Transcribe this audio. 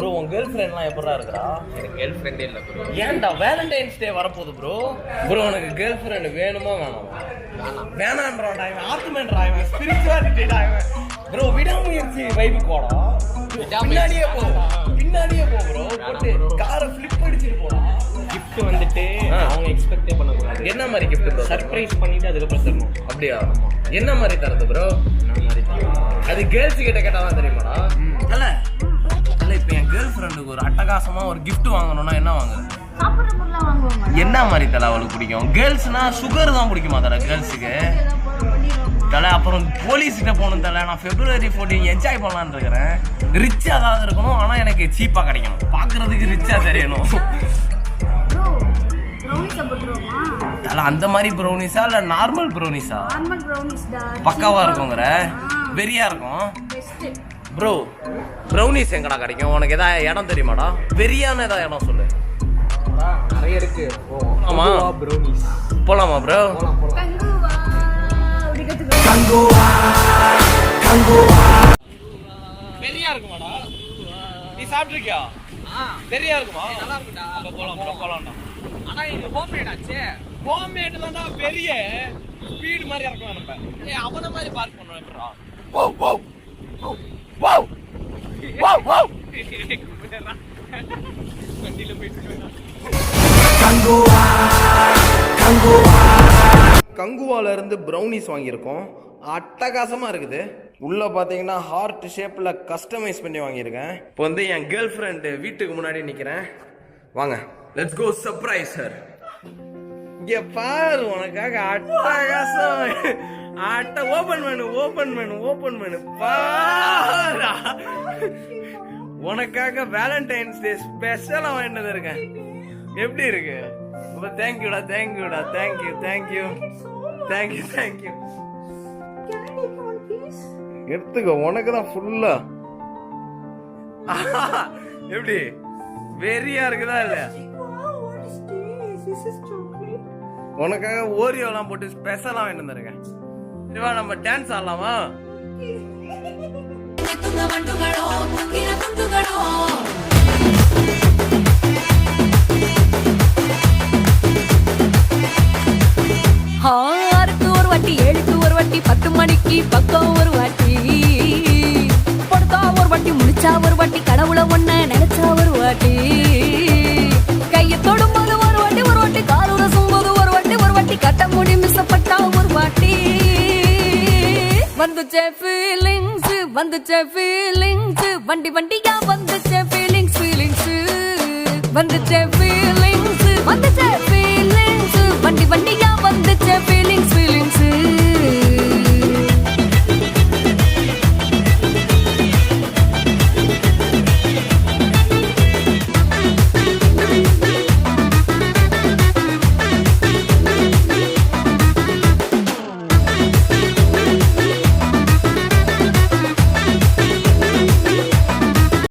Bro உன் girl ஃப்ரெண்ட்லாம் எப்படா இருக்கா? எனக்கு கேர்ள் ஃப்ரெண்டே இல்லை ப்ரோ. ஏன்டா வேலண்டைன்ஸ் டே வரப்போகுது ப்ரோ. ப்ரோ உனக்கு கேர்ள் ஃப்ரெண்ட் வேணுமா வேணாமா? வேணான்றான்டா இவன், ஆர்குமெண்ட்ரா இவன், ஸ்பிரிச்சுவாலிட்டிடா இவன். ப்ரோ விடாமுயற்சி வைப்பு போடா, பின்னாடியே போ ப்ரோ. போட்டு காரை ஃபிளிப் அடிச்சிட்டு போடா. கிஃப்ட் வந்துட்டு அவங்க எக்ஸ்பெக்டே பண்ணக்கூடாது. என்ன மாதிரி கிஃப்ட் ப்ரோ? சர்ப்ரைஸ் பண்ணிட்டு அதுக்கப்புறம் தரணும். அப்படியா? என்ன மாதிரி தரது ப்ரோ? என்ன மாதிரி தான் அது கேர்ள்ஸ் கிட்ட கேட்டாதான் தெரியுமாடா. அல்ல இப்போ என் கேர்ள் ஃப்ரெண்டுக்கு ஒரு அட்டகாசமா ஒரு கிஃப்ட் வாங்கணும்னா என்ன வாங்குறது? என்ன மாதிரி தலை அவளுக்கு பிடிக்கும்? கேர்ள்ஸ்னா சுகர் தான் பிடிக்குமா தலை கேர்ள்ஸுக்கு? தலை அப்புறம் போலீஸ்கிட்ட போகணும் தலை. நான் February 14 என்ஜாய் பண்ணலான்னு இருக்கிறேன். ரிச்சா ஏதாவது இருக்கணும், ஆனால் எனக்கு சீப்பாக கிடைக்கணும். பார்க்கறதுக்கு ரிச்சா தெரியணும் தலை. அந்த மாதிரி ப்ரௌனிஸா இல்லை நார்மல் ப்ரௌனிஸா? பக்காவா இருக்குங்கிற வெறியா இருக்கும் ப்ரோ. ப்ரௌனிஸ் எங்கடா கிடைக்கும்? உனக்கு எதாவது இடம் தெரியுமாடா? வெறியான ஏதாவது இடம் சொல்லு. நிறைய இருக்கு. ஆமா ப்ரௌனிஸ் போலாமா ப்ரோ? வெறியா இருக்குமாடா? நீ சாப்பிட்டுருக்கியா? வெறியா இருக்குமா? நல்லா இருக்குடா. அங்க போலாம் ப்ரோ, போலாம்டா. ஆனா இது ஹோம்மேட் ஆச்சே. ஹோம்மேட் தான்டா, பெரிய ஸ்பீட் மாதிரி இறக்கலாம் நம்ம. ஏய் அவன மாதிரி பார்க் பண்ணுவேன் bro. Wow wow wow wow wow. வண்டியில போயிட்டு கங்குவால இருந்து ப்ரௌனிஸ் வாங்கியிருக்கோம். அட்டகாசமா இருக்குது. உள்ள பாத்தீங்கன்னா ஹார்ட் ஷேப்ல கஸ்டமைஸ் பண்ணி வாங்கியிருக்கேன். இப்போ வந்து என் கேர்ள் ஃப்ரெண்டு வீட்டுக்கு முன்னாடி நிக்கிறேன். வாங்க லெட்ஸ் கோ சர்ப்ரைஸ் ஹர். இங்க பாரு உனக்காக அட்டகாசம். ஓபன் பண்ணு பாரா. உனக்காக வேலண்டைன்ஸ் டே ஸ்பெஷலா வாங்கிட்டு இருக்கேன். எப்படி இருக்கு? தேங்க்யூடா. எடுத்துக்கோ, உனக்கு தான் ஃபுல்லா. எப்படி வெறியா இருக்குதா இல்ல? உனக்காக ஓரியோலாம் போட்டு ஸ்பெஷலா வாங்கிட்டு வந்திருக்கேன். சரிவா நம்ம டான்ஸ் ஆடலாமா? ஆறுக்கு ஒரு வாட்டி, 7க்கு ஒரு வாட்டி, 10 மணிக்கு பக்கம் ஒரு வாட்டி, படுத்தா ஒரு வாட்டி, முடிச்சா ஒரு வாட்டி, கடவுளை ஒண்ண நினைச்சா ஒரு வாட்டி, கையை தொடும்போது ஒரு வாட்டி, கால் உரசும்போது ஒரு வாட்டி, கட்ட முடி மிசப்பட்டா ஒரு வாட்டி. வந்துச்சே ஃபீலிங்ஸ், வண்டி வண்டியா வந்துச்சே ஃபீலிங்ஸ், வந்துச்சே ஃபீலிங்ஸ், வந்துச்சே